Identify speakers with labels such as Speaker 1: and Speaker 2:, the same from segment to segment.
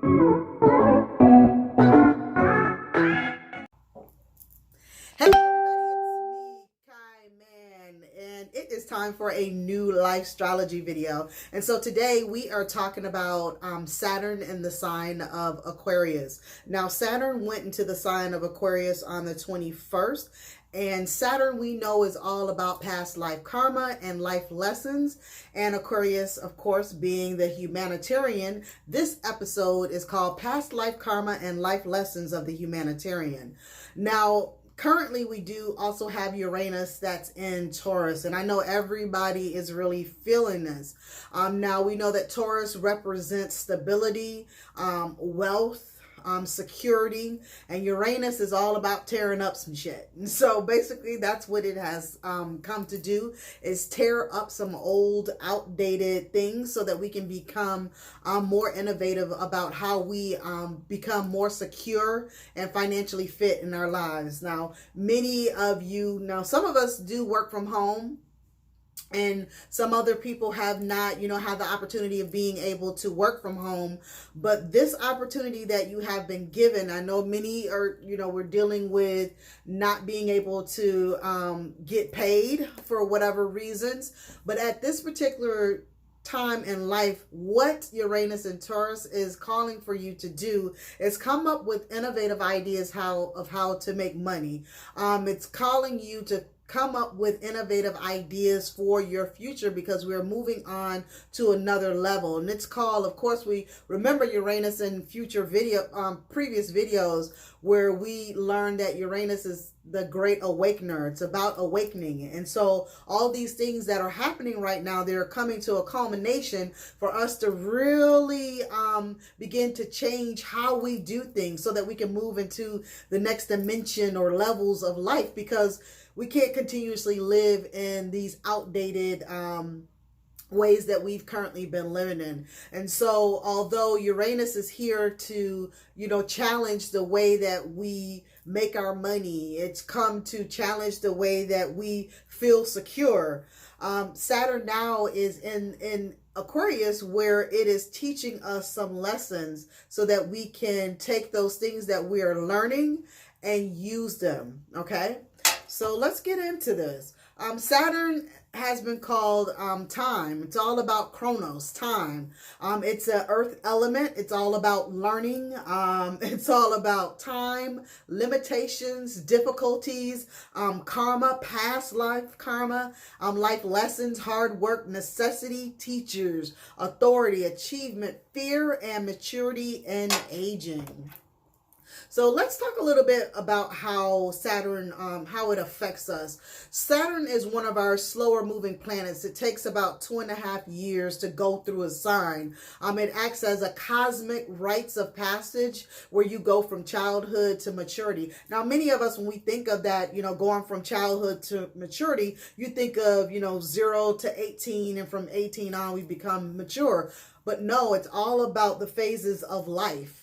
Speaker 1: Hey everybody, it's me, Kai Man, and it is time for a new Lifestrology video. And so today we are talking about Saturn and the sign of Aquarius. Now, Saturn went into the sign of Aquarius on the 21st. And Saturn, we know, is all about past life karma and life lessons. And Aquarius, of course, being the humanitarian, this episode is called Past Life Karma and Life Lessons of the Humanitarian. Now, currently, we do also have Uranus that's in Taurus, and I know everybody is really feeling this. Now, we know that Taurus represents stability, wealth, security, and Uranus is all about tearing up some shit. And so basically that's what it has come to do, is tear up some old, outdated things so that we can become more innovative about how we become more secure and financially fit in our lives. Now, many of you know, some of us do work from home, and some other people have not, had the opportunity of being able to work from home. But this opportunity that you have been given, I know many are, we're dealing with not being able to get paid for whatever reasons. But at this particular time in life, what Uranus and Taurus is calling for you to do is come up with innovative ideas of how to make money. It's calling you to come up with innovative ideas for your future, because we're moving on to another level. And it's called, of course, we remember Uranus in previous videos where we learned that Uranus is the great awakener. It's about awakening. And so all these things that are happening right now, they're coming to a culmination for us to really begin to change how we do things so that we can move into the next dimension or levels of life, because we can't continuously live in these outdated ways that we've currently been living in. And so although Uranus is here to, challenge the way that we make our money, it's come to challenge the way that we feel secure. Saturn now is in Aquarius, where it is teaching us some lessons so that we can take those things that we are learning and use them. Okay. So let's get into this. Saturn has been called time. It's all about chronos, time. It's an earth element. It's all about learning. It's all about time, limitations, difficulties, karma, past life karma, life lessons, hard work, necessity, teachers, authority, achievement, fear, and maturity and aging. So let's talk a little bit about how Saturn, how it affects us. Saturn is one of our slower moving planets. It takes about 2.5 years to go through a sign. It acts as a cosmic rites of passage where you go from childhood to maturity. Now, many of us, when we think of that, going from childhood to maturity, you think of, 0 to 18, and from 18 on, we become mature. But no, it's all about the phases of life.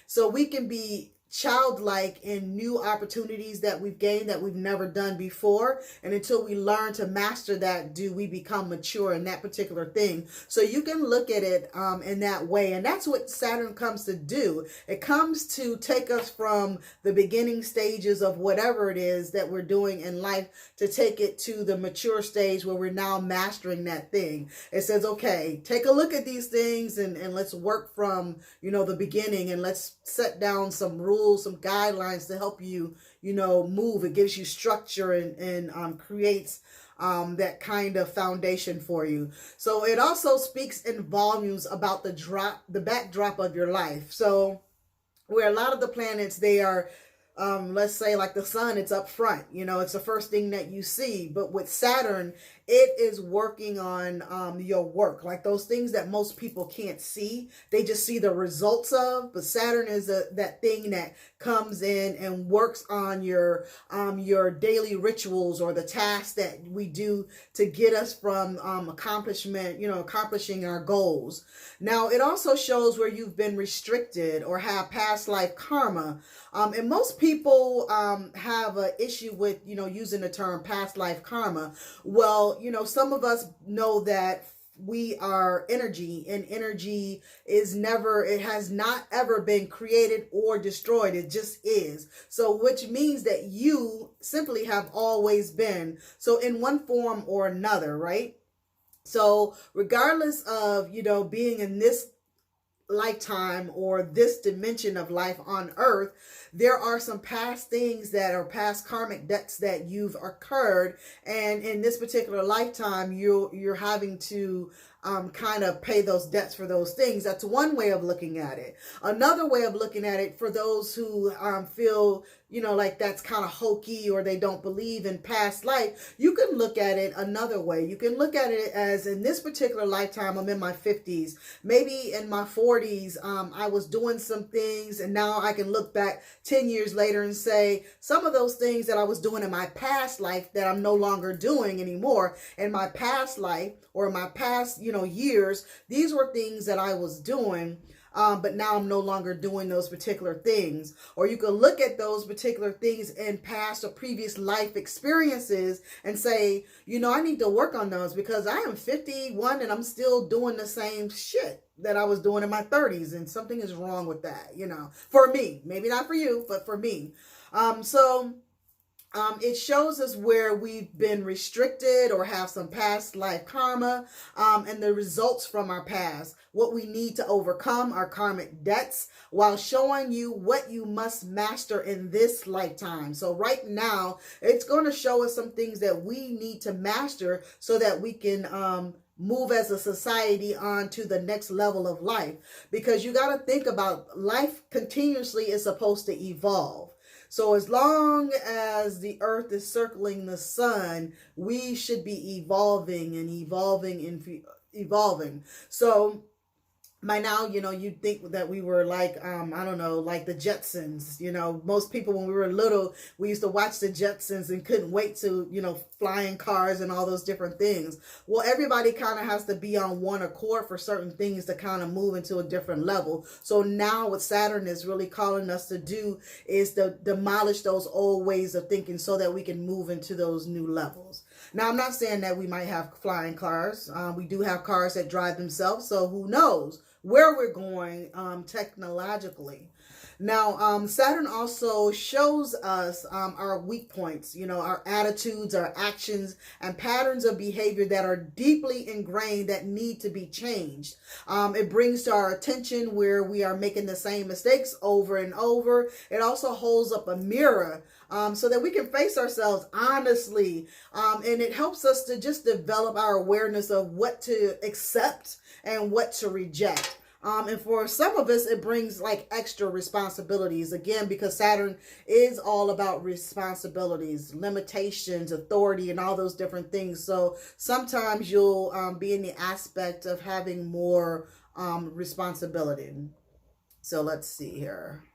Speaker 1: So we can be childlike in new opportunities that we've gained that we've never done before. And until we learn to master that, do we become mature in that particular thing. So you can look at it in that way. And that's what Saturn comes to do. It comes to take us from the beginning stages of whatever it is that we're doing in life to take it to the mature stage where we're now mastering that thing. It says, okay, take a look at these things and let's work from, the beginning, and let's set down some rules, some guidelines to help you, move. It gives you structure and creates that kind of foundation for you. So it also speaks in volumes about the backdrop of your life. So where a lot of the planets, they are, let's say like the sun, it's up front, it's the first thing that you see. But with Saturn, it is working on your work, like those things that most people can't see. They just see the results of. But Saturn is that thing that comes in and works on your daily rituals, or the tasks that we do to get us from accomplishing our goals. Now, it also shows where you've been restricted or have past life karma. And most people have an issue with, using the term past life karma. Well, some of us know that we are energy, and energy is never, it has not ever been created or destroyed. It just is. So which means that you simply have always been, so in one form or another, right? So regardless of, being in this lifetime or this dimension of life on earth, there are some past things that are past karmic debts that you've occurred, and in this particular lifetime you're having to kind of pay those debts for those things. That's one way of looking at it. Another way of looking at it, for those who feel like that's kind of hokey, or they don't believe in past life, you can look at it another way. You can look at it as, in this particular lifetime, I'm in my 50s, maybe in my 40s, I was doing some things, and now I can look back 10 years later and say, some of those things that I was doing in my past life that I'm no longer doing anymore, in my past life or my past, years, these were things that I was doing, but now I'm no longer doing those particular things. Or you could look at those particular things in past or previous life experiences and say, I need to work on those, because I am 51 and I'm still doing the same shit that I was doing in my 30s, and something is wrong with that, for me, maybe not for you, but for me. It shows us where we've been restricted or have some past life karma, and the results from our past, what we need to overcome our karmic debts, while showing you what you must master in this lifetime. So right now, it's going to show us some things that we need to master so that we can move as a society on to the next level of life. Because you got to think about, life continuously is supposed to evolve. So as long as the earth is circling the sun, we should be evolving and evolving and evolving. So by now, you'd think that we were like, I don't know, like the Jetsons. Most people, when we were little, we used to watch the Jetsons and couldn't wait to, flying cars and all those different things. Well, everybody kind of has to be on one accord for certain things to kind of move into a different level. So now what Saturn is really calling us to do is to demolish those old ways of thinking so that we can move into those new levels. Now, I'm not saying that we might have flying cars. We do have cars that drive themselves, so who knows where we're going technologically. Now, Saturn also shows us our weak points, our attitudes, our actions, and patterns of behavior that are deeply ingrained that need to be changed. It brings to our attention where we are making the same mistakes over and over. It also holds up a mirror so that we can face ourselves honestly. And it helps us to just develop our awareness of what to accept and what to reject. And for some of us, it brings like extra responsibilities, again, because Saturn is all about responsibilities, limitations, authority, and all those different things. So sometimes you'll be in the aspect of having more responsibility. So let's see here.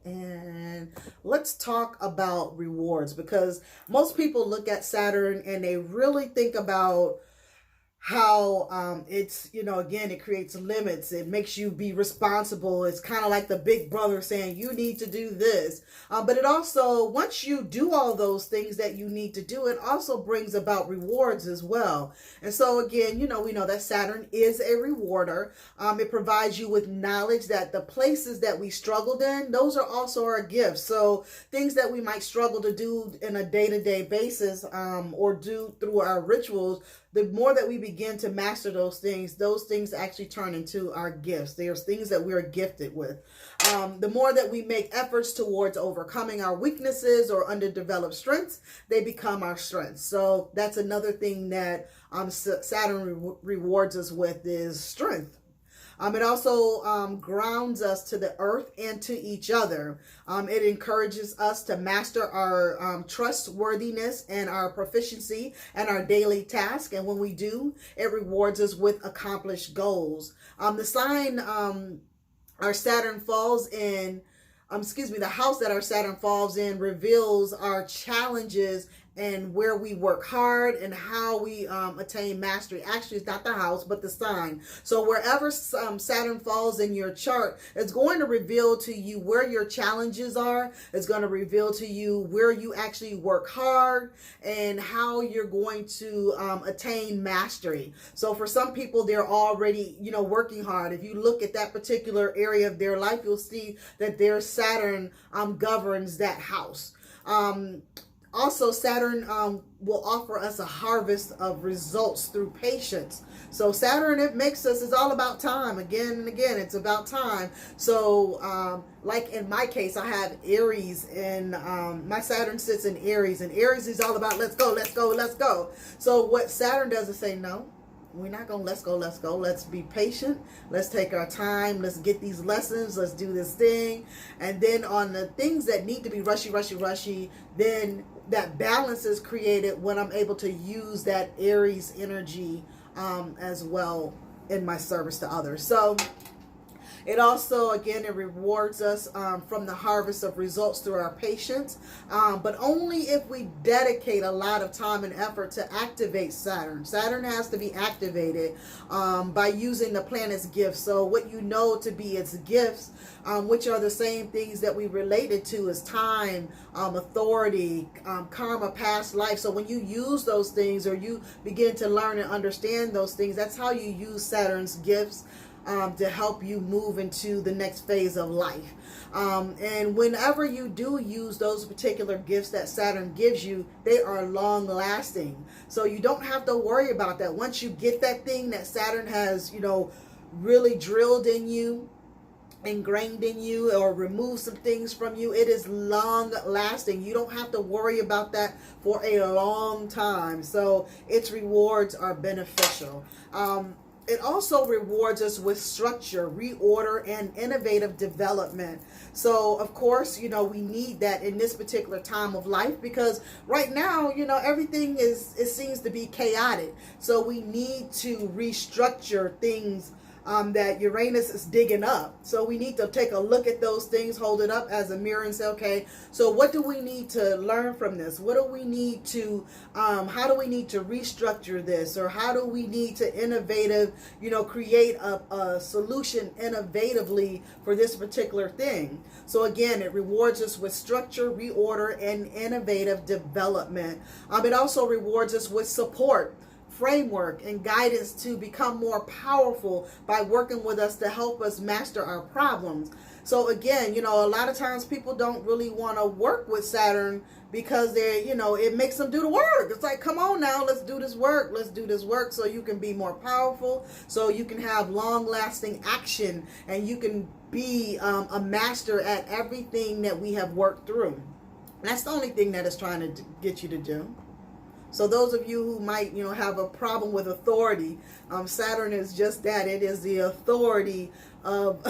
Speaker 1: And let's talk about rewards, because most people look at Saturn and they really think about how it's, again, it creates limits. It makes you be responsible. It's kind of like the big brother saying you need to do this. But it also, once you do all those things that you need to do, it also brings about rewards as well. And so again, we know that Saturn is a rewarder. It provides you with knowledge that the places that we struggled in, those are also our gifts. So things that we might struggle to do in a day-to-day basis or do through our rituals, the more that we begin to master those things actually turn into our gifts. There's things that we're gifted with. The more that we make efforts towards overcoming our weaknesses or underdeveloped strengths, they become our strengths. So that's another thing that Saturn rewards us with, is strength. It also grounds us to the earth and to each other. It encourages us to master our trustworthiness and our proficiency and our daily task. And when we do, it rewards us with accomplished goals. The sign our Saturn falls in, the house that our Saturn falls in reveals our challenges and where we work hard and how we attain mastery. Actually, it's not the house, but the sign. So wherever Saturn falls in your chart, it's going to reveal to you where your challenges are. It's going to reveal to you where you actually work hard and how you're going to attain mastery. So for some people, they're already, working hard. If you look at that particular area of their life, you'll see that their Saturn governs that house. Also, Saturn will offer us a harvest of results through patience. So Saturn, it makes us, it's all about time. Again and again, it's about time. So like in my case, I have Aries, and my Saturn sits in Aries, and Aries is all about let's go, let's go, let's go. So what Saturn does is say, no, we're not going to let's go, let's go. Let's be patient. Let's take our time. Let's get these lessons. Let's do this thing. And then on the things that need to be rushy, then that balance is created when I'm able to use that Aries energy as well in my service to others. So it also, again, it rewards us from the harvest of results through our patience, but only if we dedicate a lot of time and effort to activate Saturn. Saturn has to be activated by using the planet's gifts. So what you know to be its gifts, which are the same things that we related to as time, authority, karma, past life. So when you use those things, or you begin to learn and understand those things, that's how you use Saturn's gifts to help you move into the next phase of life. And whenever you do use those particular gifts that Saturn gives you, they are long lasting. So you don't have to worry about that. Once you get that thing that Saturn has, really drilled in you, ingrained in you, or remove some things from you, it is long lasting. You don't have to worry about that for a long time. So its rewards are beneficial. It also rewards us with structure, reorder, and innovative development. So, of course, we need that in this particular time of life, because right now, everything it seems to be chaotic. So we need to restructure things that Uranus is digging up. So we need to take a look at those things, hold it up as a mirror and say, okay, so what do we need to learn from this? What do we need to, how do we need to restructure this? Or how do we need to create a solution innovatively for this particular thing? So again, it rewards us with structure, reorder, and innovative development. It also rewards us with support, framework, and guidance to become more powerful by working with us to help us master our problems. So again, a lot of times people don't really want to work with Saturn because they're, it makes them do the work. It's like, come on now, let's do this work. Let's do this work so you can be more powerful, so you can have long-lasting action, and you can be a master at everything that we have worked through. And that's the only thing that it's trying to get you to do. So those of you who might, have a problem with authority, Saturn is just that. It is the authority of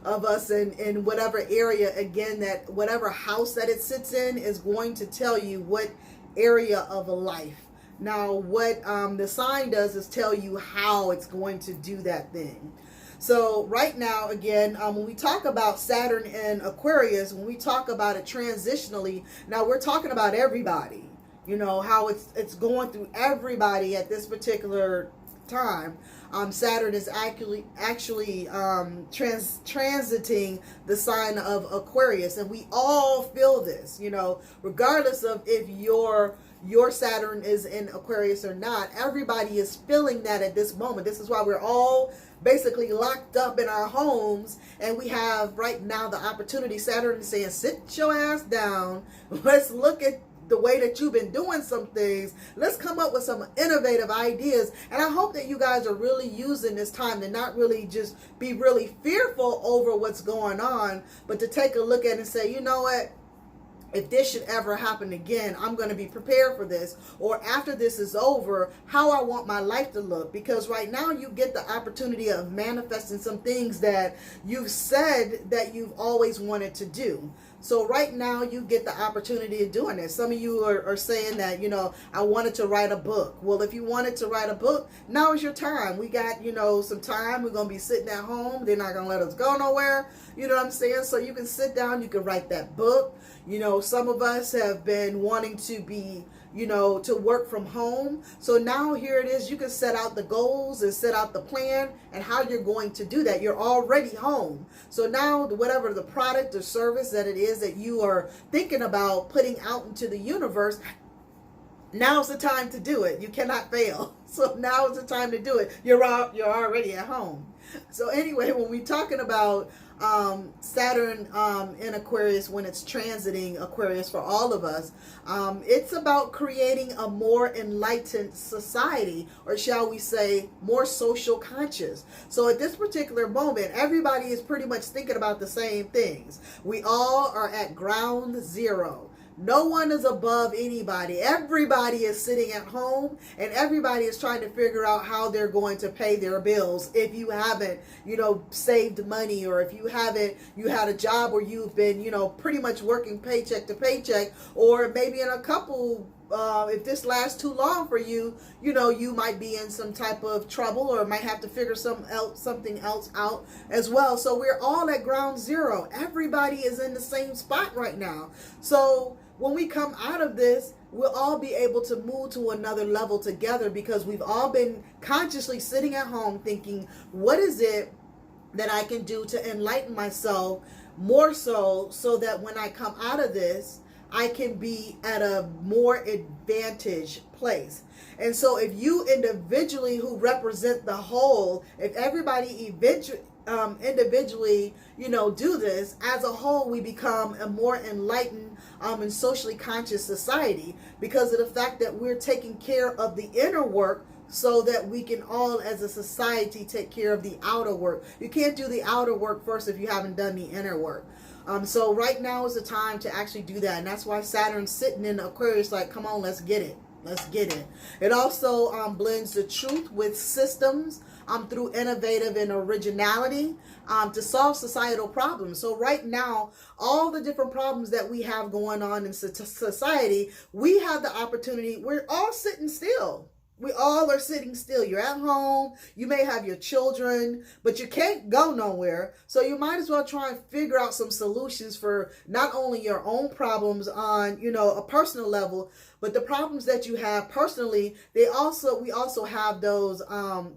Speaker 1: us in whatever area. Again, that whatever house that it sits in is going to tell you what area of a life. Now, what the sign does is tell you how it's going to do that thing. So right now, again, when we talk about Saturn and Aquarius, when we talk about it transitionally, now we're talking about everybody. How it's going through everybody at this particular time. Saturn is actually transiting the sign of Aquarius, and we all feel this, regardless of if your Saturn is in Aquarius or not. Everybody is feeling that at this moment. This is why we're all basically locked up in our homes, and we have right now the opportunity. Saturn is saying, sit your ass down. Let's look at the way that you've been doing some things. Let's come up with some innovative ideas. And I hope that you guys are really using this time to not really just be really fearful over what's going on, but to take a look at it and say, you know what? If this should ever happen again, I'm going to be prepared for this. Or after this is over, how I want my life to look. Because right now you get the opportunity of manifesting some things that you've said that you've always wanted to do. So right now you get the opportunity of doing this. Some of you are saying that, I wanted to write a book. Well, if you wanted to write a book, now is your time. We got, some time. We're going to be sitting at home. They're not going to let us go nowhere. You know what I'm saying? So you can sit down, you can write that book. Some of us have been wanting to be, to work from home. So now here it is, you can set out the goals and set out the plan and how you're going to do that. You're already home. So now whatever the product or service that it is that you are thinking about putting out into the universe, now's the time to do it. You cannot fail. So now is the time to do it. You're already at home. So anyway, when we're talking about Saturn in Aquarius, when it's transiting Aquarius for all of us, it's about creating a more enlightened society, or shall we say more social conscious. So at this particular moment, everybody is pretty much thinking about the same things. We all are at ground zero. No one is above anybody. Everybody is sitting at home and everybody is trying to figure out how they're going to pay their bills. If you haven't, saved money, or if you haven't, you had a job where you've been, pretty much working paycheck to paycheck, or maybe in a couple, if this lasts too long for you, you might be in some type of trouble or might have to figure something else out as well. So we're all at ground zero. Everybody is in the same spot right now. So when we come out of this, we'll all be able to move to another level together, because we've all been consciously sitting at home thinking, what is it that I can do to enlighten myself more so that when I come out of this, I can be at a more advantaged place. And so if you individually who represent the whole, if everybody individually, do this, as a whole, we become a more enlightened and socially conscious society, because of the fact that we're taking care of the inner work so that we can all as a society take care of the outer work. You can't do the outer work first if you haven't done the inner work. So right now is the time to actually do that. And that's why Saturn's sitting in Aquarius like, come on, let's get it. Let's get it. It also blends the truth with systems through innovative and originality to solve societal problems. So right now, all the different problems that we have going on in society, we have the opportunity. We're all sitting still. We all are sitting still. You're at home. You may have your children, but you can't go nowhere. So you might as well try and figure out some solutions for not only your own problems on, a personal level, but the problems that you have personally, we also have those,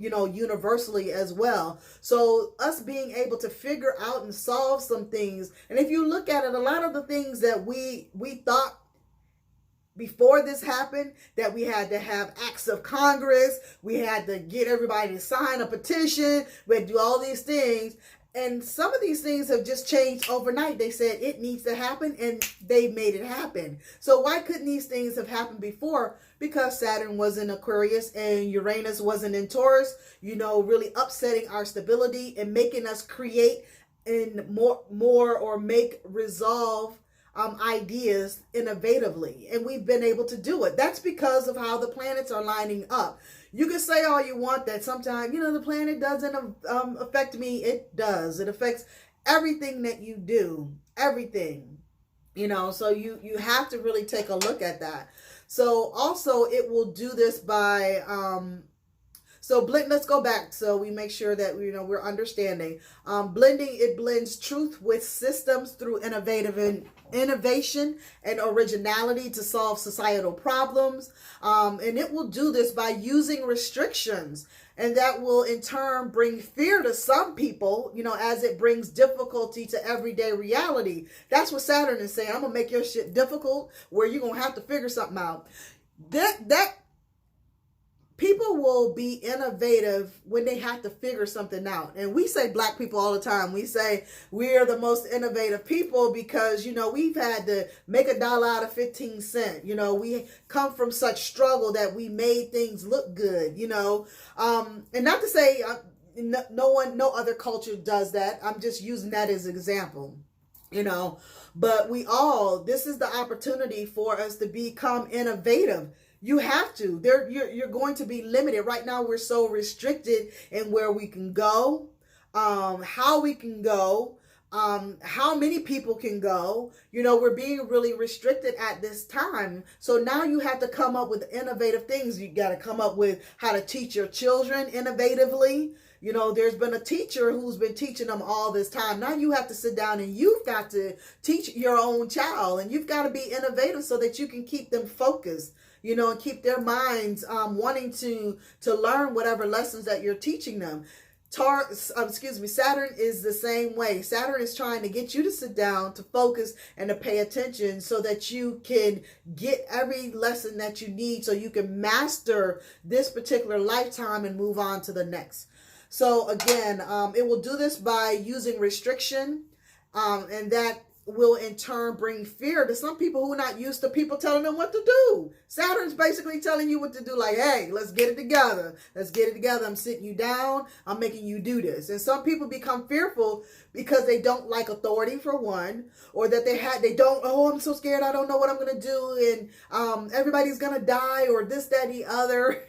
Speaker 1: universally as well. So us being able to figure out and solve some things. And if you look at it, a lot of the things that we thought before this happened, that we had to have acts of Congress, we had to get everybody to sign a petition, we had to do all these things. And some of these things have just changed overnight. They said it needs to happen and they made it happen. So why couldn't these things have happened before? Because Saturn was in Aquarius and Uranus wasn't in Taurus, really upsetting our stability and making us create and more or make resolve ideas innovatively, and we've been able to do it. That's because of how the planets are lining up. You can say all you want that sometimes, the planet doesn't affect me. It does. It affects everything that you do, everything, so you have to really take a look at that. So also it will do this by, let's go back so we make sure that we're understanding. It blends truth with systems through innovation and originality to solve societal problems. And it will do this by using restrictions. And that will in turn bring fear to some people, as it brings difficulty to everyday reality. That's what Saturn is saying. I'm going to make your shit difficult where you're going to have to figure something out. That people will be innovative when they have to figure something out. And we say Black people all the time. We say we are the most innovative people because, we've had to make $1 out of 15 cents. We come from such struggle that we made things look good, and not to say no other culture does that. I'm just using that as an example. But this is the opportunity for us to become innovative. You have to. You're going to be limited. Right now, we're so restricted in where we can go, how we can go, how many people can go. We're being really restricted at this time. So now you have to come up with innovative things. You got to come up with how to teach your children innovatively. There's been a teacher who's been teaching them all this time. Now you have to sit down and you've got to teach your own child, and you've got to be innovative so that you can keep them focused. you know, and keep their minds wanting to learn whatever lessons that you're teaching them. Saturn is the same way. Saturn is trying to get you to sit down, to focus, and to pay attention so that you can get every lesson that you need so you can master this particular lifetime and move on to the next. So again, it will do this by using restriction, and that will in turn bring fear to some people who are not used to people telling them what to do. Saturn's basically telling you what to do, like, hey, let's get it together. Let's get it together. I'm sitting you down. I'm making you do this. And some people become fearful because they don't like authority, for one, or that oh, I'm so scared. I don't know what I'm going to do. And everybody's going to die, or this, that, the other.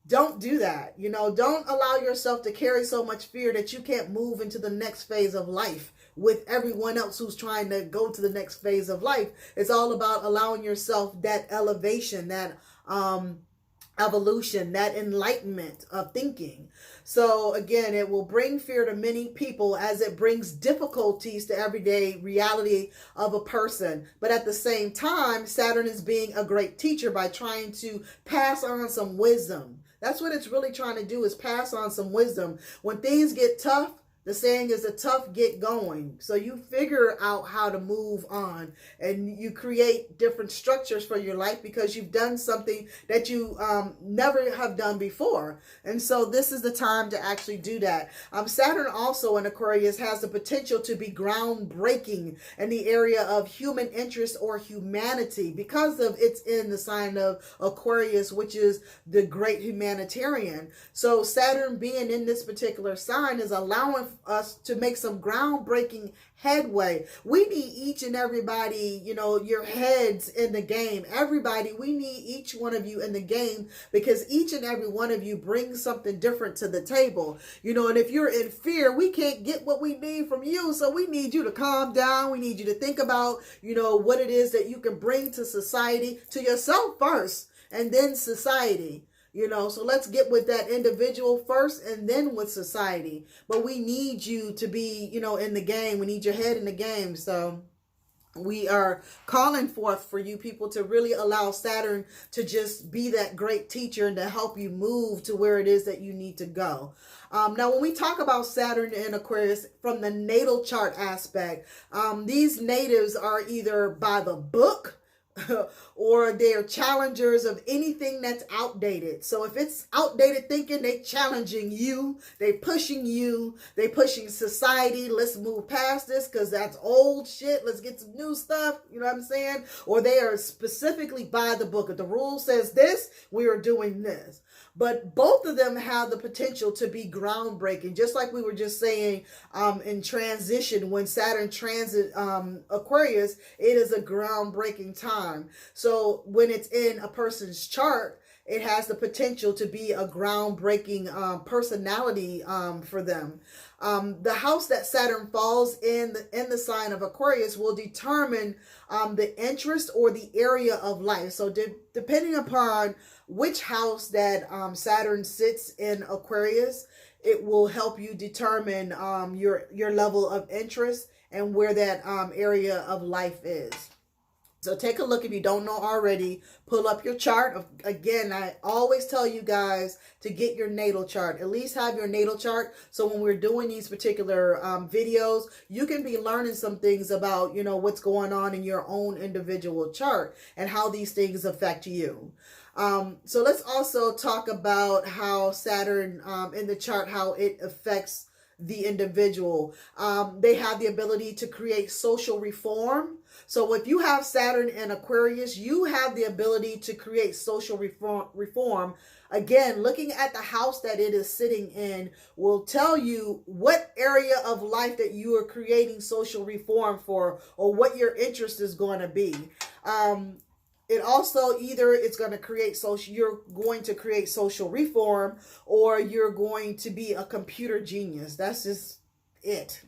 Speaker 1: Don't do that. You know, don't allow yourself to carry so much fear that you can't move into the next phase of life with everyone else who's trying to go to the next phase of life. It's all about allowing yourself that elevation, that evolution, that enlightenment of thinking. So again, it will bring fear to many people as it brings difficulties to everyday reality of a person. But at the same time, Saturn is being a great teacher by trying to pass on some wisdom. That's what it's really trying to do, is pass on some wisdom. When things get tough, the saying is, the tough get going. So you figure out how to move on, and you create different structures for your life because you've done something that you never have done before. And so this is the time to actually do that. Saturn also in Aquarius has the potential to be groundbreaking in the area of human interest or humanity because of it's in the sign of Aquarius, which is the great humanitarian. So Saturn being in this particular sign is allowing us to make some groundbreaking headway. We need each and everybody, you know, your heads in the game. Everybody, we need each one of you in the game because each and every one of you brings something different to the table. You know, and if you're in fear, we can't get what we need from you. So we need you to calm down. We need you to think about, you know, what it is that you can bring to society, to yourself first, and then society. You know, so let's get with that individual first and then with society. But we need you to be, you know, in the game. We need your head in the game. So we are calling forth for you people to really allow Saturn to just be that great teacher and to help you move to where it is that you need to go. Now, when we talk about Saturn in Aquarius from the natal chart aspect, these natives are either by the book or they're challengers of anything that's outdated. So if it's outdated thinking, they challenging you, they pushing society. Let's move past this because that's old shit. Let's get some new stuff. You know what I'm saying? Or they are specifically by the book. If the rule says this, we are doing this. But both of them have the potential to be groundbreaking. Just like we were just saying in transition, when Saturn transit Aquarius, it is a groundbreaking time. So when it's in a person's chart, it has the potential to be a groundbreaking personality for them. The house that Saturn falls in the sign of Aquarius will determine the interest or the area of life. So depending upon which house that Saturn sits in Aquarius, it will help you determine your level of interest and where that area of life is. So take a look. If you don't know already, pull up your chart. Again, I always tell you guys to get your natal chart. At least have your natal chart. So when we're doing these particular videos, you can be learning some things about, you know, what's going on in your own individual chart and how these things affect you. So let's also talk about how Saturn in the chart, how it affects the individual. They have the ability to create social reform. So if you have Saturn in Aquarius, you have the ability to create social reform. Again, looking at the house that it is sitting in will tell you what area of life that you are creating social reform for, or what your interest is going to be. It also either it's going to create you're going to create social reform, or you're going to be a computer genius. That's just it.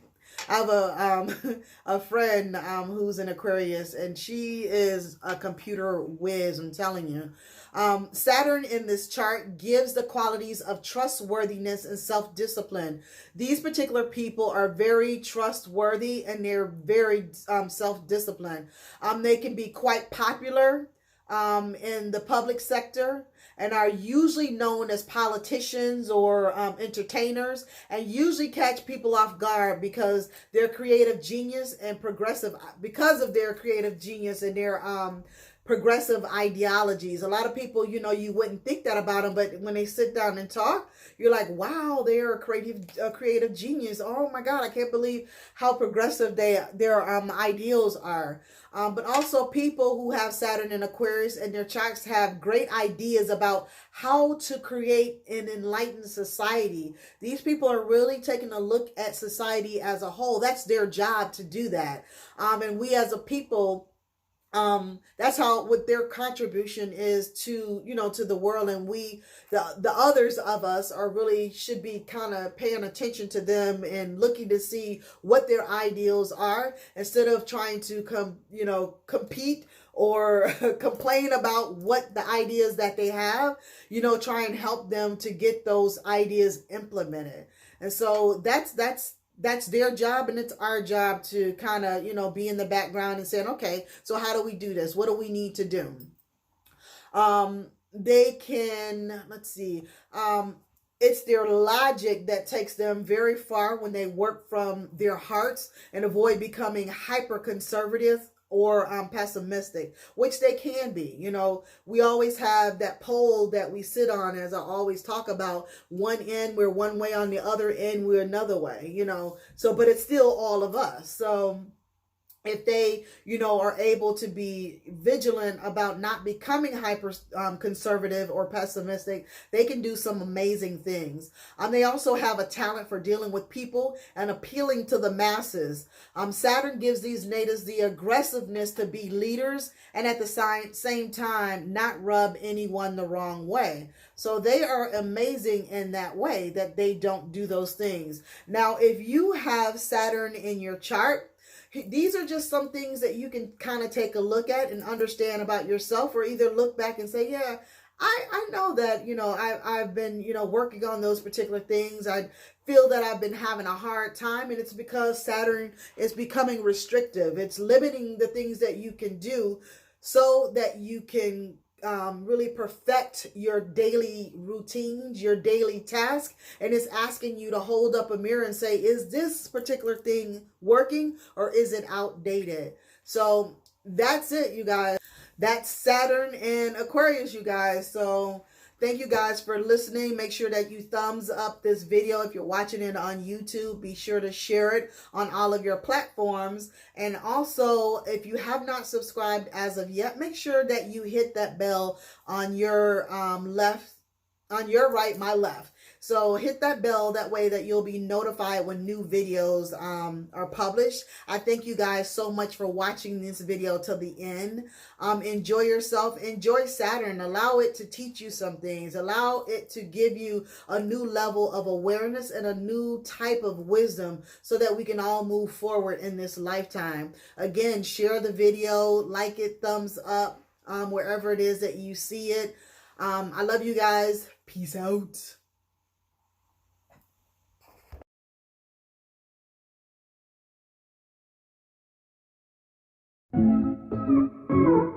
Speaker 1: I have a friend who's in Aquarius, and she is a computer whiz, I'm telling you. Saturn in this chart gives the qualities of trustworthiness and self-discipline. These particular people are very trustworthy, and they're very self-disciplined. They can be quite popular. in the public sector and are usually known as politicians or entertainers, and usually catch people off guard because their creative genius and progressive, because of their creative genius and their progressive ideologies. A lot of people, you know, you wouldn't think that about them, but when they sit down and talk, you're like, wow, they're a creative genius. Oh my God, I can't believe how progressive their ideals are. But also people who have Saturn in Aquarius and their charts have great ideas about how to create an enlightened society. These people are really taking a look at society as a whole. That's their job to do that. And we as a people, that's how, what their contribution is to, you know, to the world. And we, the others of us are really should be kind of paying attention to them and looking to see what their ideals are, instead of trying to compete or complain about what the ideas that they have. You know, try and help them to get those ideas implemented. And so that's their job, and it's our job to kind of, you know, be in the background and saying, okay, so how do we do this? What do we need to do? They can, let's see, it's their logic that takes them very far when they work from their hearts and avoid becoming hyper conservative or pessimistic, which they can be. You know, we always have that pole that we sit on, as I always talk about. One end we're one way, on the other end we're another way, you know. So, but it's still all of us. So if they, you know, are able to be vigilant about not becoming hyper conservative or pessimistic, they can do some amazing things. They also have a talent for dealing with people and appealing to the masses. Saturn gives these natives the aggressiveness to be leaders and at the same time not rub anyone the wrong way. So they are amazing in that way, that they don't do those things. Now, if you have Saturn in your chart, these are just some things that you can kind of take a look at and understand about yourself, or either look back and say, yeah, I know that, you know, I've been, you know, working on those particular things. I feel that I've been having a hard time, and it's because Saturn is becoming restrictive. It's limiting the things that you can do so that you can really perfect your daily routines, your daily task. And it's asking you to hold up a mirror and say, is this particular thing working, or is it outdated? So that's it, you guys. That's Saturn and Aquarius, you guys. So thank you guys for listening. Make sure that you thumbs up this video. If you're watching it on YouTube, be sure to share it on all of your platforms. And also, if you have not subscribed as of yet, make sure that you hit that bell on your left, on your right, my left. So hit that bell, that way that you'll be notified when new videos are published. I thank you guys so much for watching this video till the end. Enjoy yourself. Enjoy Saturn. Allow it to teach you some things. Allow it to give you a new level of awareness and a new type of wisdom, so that we can all move forward in this lifetime. Again, share the video, like it, thumbs up, wherever it is that you see it. I love you guys. Peace out. Thank you.